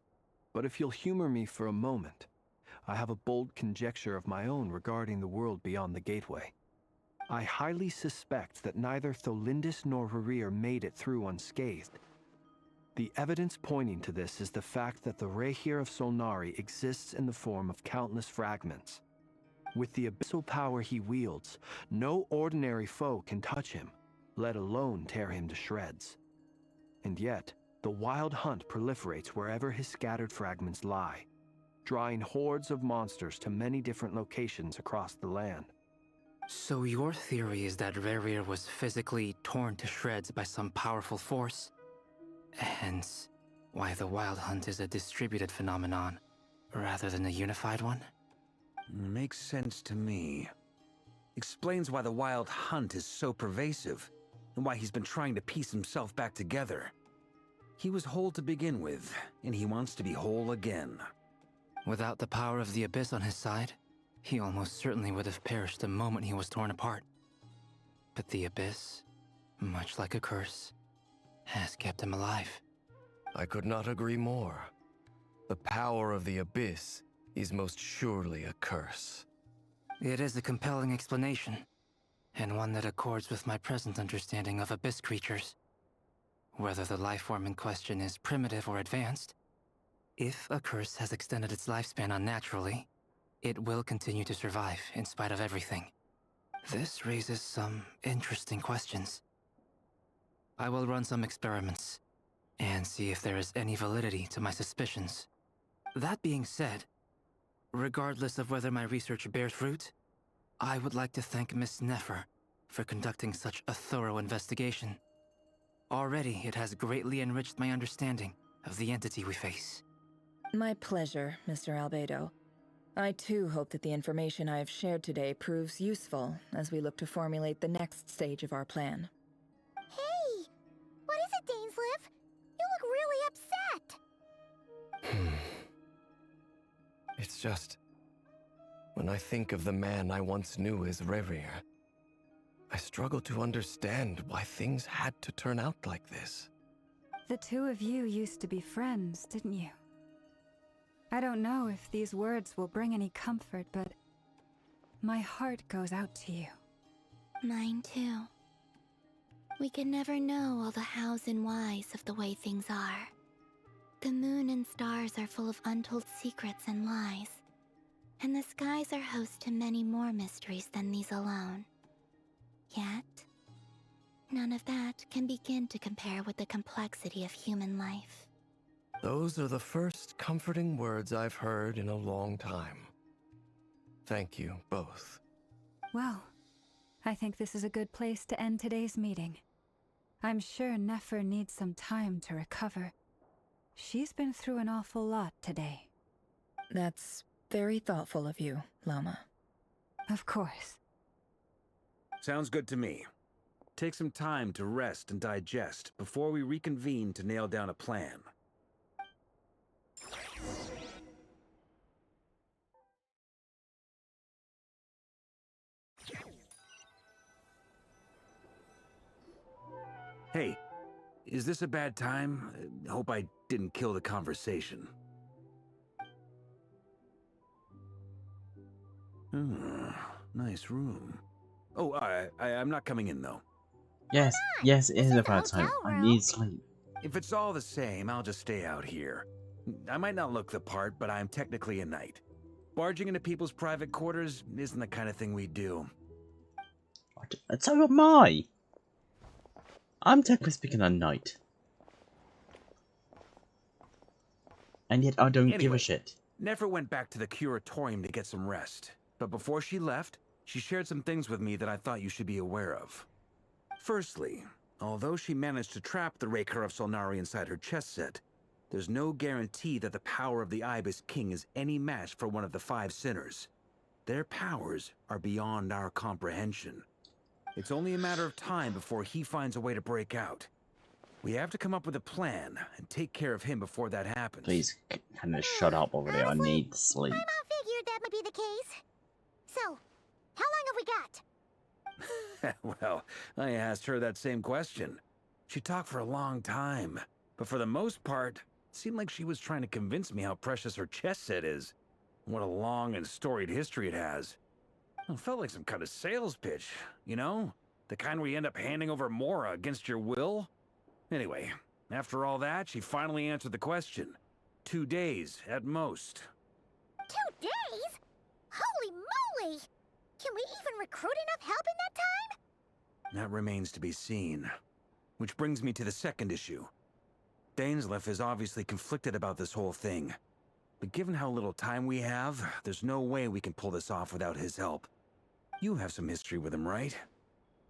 S16: But if you'll humor me for a moment, I have a bold conjecture of my own regarding the world beyond the gateway. I highly suspect that neither Tholindis nor Rerir made it through unscathed. The evidence pointing to this is the fact that the Rahier of Solnari exists in the form of countless fragments. With the abyssal power he wields, no ordinary foe can touch him, let alone tear him to shreds. And yet, the Wild Hunt proliferates wherever his scattered fragments lie, drawing hordes of monsters to many different locations across the land.
S17: So your theory is that Rerir was physically torn to shreds by some powerful force? Hence, why the Wild Hunt is a distributed phenomenon, rather than a unified one?
S15: Makes sense to me. Explains why the Wild Hunt is so pervasive, and why he's been trying to piece himself back together. He was whole to begin with, and he wants to be whole again.
S17: Without the power of the Abyss on his side, he almost certainly would have perished the moment he was torn apart. But the Abyss, much like a curse, has kept him alive.
S5: I could not agree more. The power of the Abyss is most surely a curse.
S17: It is a compelling explanation, and one that accords with my present understanding of Abyss creatures. Whether the life form in question is primitive or advanced, if a curse has extended its lifespan unnaturally, it will continue to survive in spite of everything. This raises some interesting questions. I will run some experiments and see if there is any validity to my suspicions. That being said, regardless of whether my research bears fruit, I would like to thank Miss Nefer for conducting such a thorough investigation. Already, it has greatly enriched my understanding of the entity we face.
S2: My pleasure, Mr. Albedo. I too hope that the information I have shared today proves useful as we look to formulate the next stage of our plan.
S14: Hey! What is it, Dainsleif? You look really upset!
S5: It's just... when I think of the man I once knew as Rerir, I struggle to understand why things had to turn out like this.
S13: The two of you used to be friends, didn't you? I don't know if these words will bring any comfort, but my heart goes out to you.
S11: Mine too. We can never know all the hows and whys of the way things are. The moon and stars are full of untold secrets and lies, and the skies are host to many more mysteries than these alone. Yet,
S14: None of that can begin to compare with the complexity of human life.
S5: Those are the first comforting words I've heard in a long time. Thank you both.
S13: Well, I think this is a good place to end today's meeting. I'm sure Nefer needs some time to recover. She's been through an awful lot today.
S2: That's very thoughtful of you, Llama.
S13: Of course.
S15: Sounds good to me. Take some time to rest and digest before we reconvene to nail down a plan. Hey, is this a bad time? Hope I didn't kill the conversation. Nice room. Oh, I'm not coming in, though.
S1: Yes, yes, it is about time. I need sleep.
S15: If it's all the same, I'll just stay out here. I might not look the part, but I'm technically a knight. Barging into people's private quarters isn't the kind of thing we do.
S1: So am I. I'm technically speaking a knight. And yet I don't give a shit.
S15: Nefer went back to the curatorium to get some rest. But before she left, she shared some things with me that I thought you should be aware of. Firstly, although she managed to trap the Raker of Solnari inside her chest set, there's no guarantee that the power of the Ibis King is any match for one of the 5 sinners. Their powers are beyond our comprehension. It's only a matter of time before he finds a way to break out. We have to come up with a plan and take care of him before that happens.
S1: Please, kind of shut up over there. I need sleep.
S14: My mom figured that might be the case. So, how long have we got?
S15: Well, I asked her that same question. She talked for a long time, but for the most part, it seemed like she was trying to convince me how precious her chess set is. What a long and storied history it has. It felt like some kind of sales pitch, you know? The kind where you end up handing over Mora against your will? Anyway, after all that, she finally answered the question. 2 days, at most.
S14: 2 days? Holy moly! Can we even recruit enough help in that time?
S15: That remains to be seen. Which brings me to the second issue. Dainsleif is obviously conflicted about this whole thing. But given how little time we have, there's no way we can pull this off without his help. You have some history with him, right?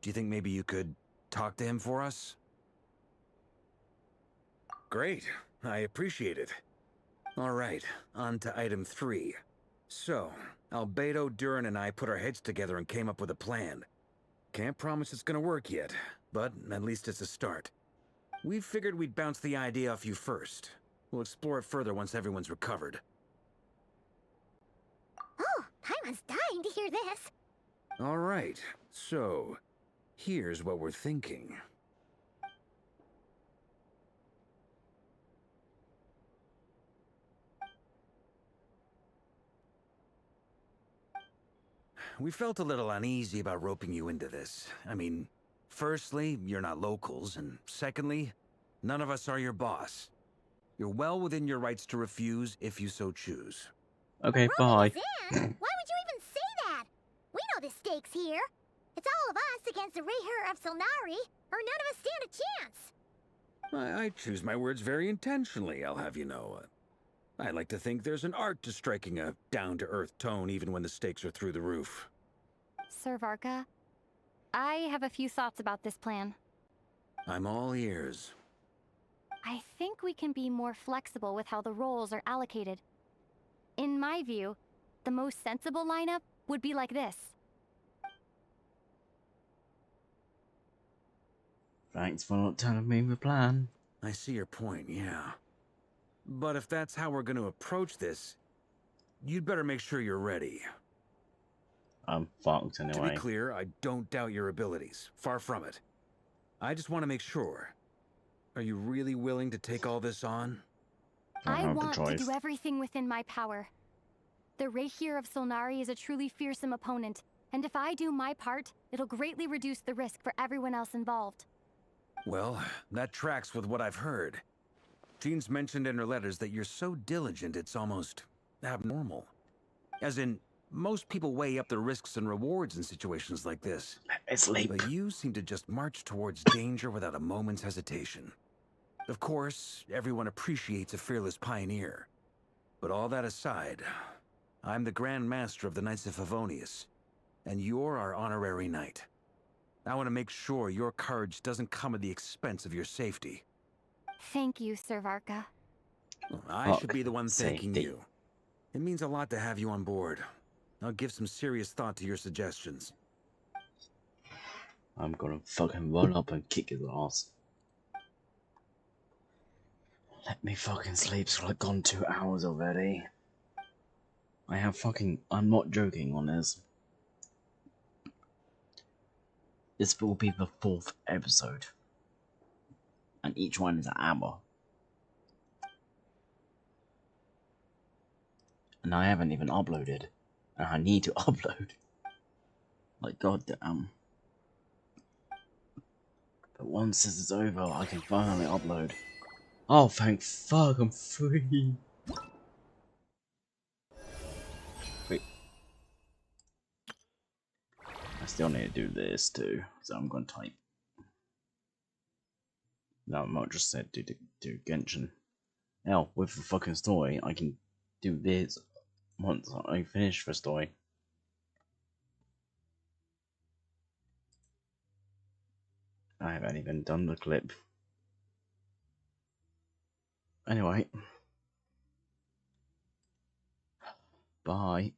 S15: Do you think maybe you could talk to him for us? Great. I appreciate it. All right, on to item 3. So, Albedo, Durin, and I put our heads together and came up with a plan. Can't promise it's gonna work yet, but at least it's a start. We figured we'd bounce the idea off you first. We'll explore it further once everyone's recovered.
S14: Oh, Paimon's dying to hear this.
S15: All right, so here's what we're thinking. We felt a little uneasy about roping you into this. I mean, firstly, you're not locals, and secondly, none of us are your boss. You're well within your rights to refuse if you so choose.
S1: Okay, bye.
S14: Why would you even say that? We know the stakes here. It's all of us against the Rayher of Solnari, or none of us stand a chance.
S15: I choose my words very intentionally, I'll have you know. I like to think there's an art to striking a down-to-earth tone even when the stakes are through the roof.
S11: Sir Varka, I have a few thoughts about this plan.
S15: I'm all ears.
S11: I think we can be more flexible with how the roles are allocated. In my view, the most sensible lineup would be like this.
S1: Thanks for not telling me the plan.
S15: I see your point, yeah. But if that's how we're going to approach this, you'd better make sure you're ready.
S1: I'm fucked anyway.
S15: To be clear, I don't doubt your abilities. Far from it. I just want to make sure. Are you really willing to take all this on?
S11: I want to do everything within my power. The Rayher of Solnari is a truly fearsome opponent, and if I do my part, it'll greatly reduce the risk for everyone else involved.
S15: Well, that tracks with what I've heard. Jean's mentioned in her letters that you're so diligent it's almost abnormal. As in, Most people weigh up the risks and rewards in situations like this.
S1: It's late.
S15: But you seem to just march towards danger without a moment's hesitation. Of course, everyone appreciates a fearless pioneer. But all that aside, I'm the Grand Master of the Knights of Favonius, and you're our honorary knight. I want to make sure your courage doesn't come at the expense of your safety.
S11: Thank you, Sir Varka.
S15: I should be the one thanking you. It means a lot to have you on board. I'll give some serious thought to your suggestions.
S1: I'm gonna fucking run up and kick his ass. Let me fucking sleep, so I've gone 2 hours already. I'm not joking on this. This will be the 4th episode. And each one is an hour. And I haven't even uploaded. And I need to upload. Like, goddamn. But once this is over, I can finally upload. Oh, thank fuck, I'm free. Wait. I still need to do this too, so I'm gonna type. No, I'm not just said do genshin. Now, with the fucking story, I can do this once I finish the story. I haven't even done the clip. Anyway. Bye.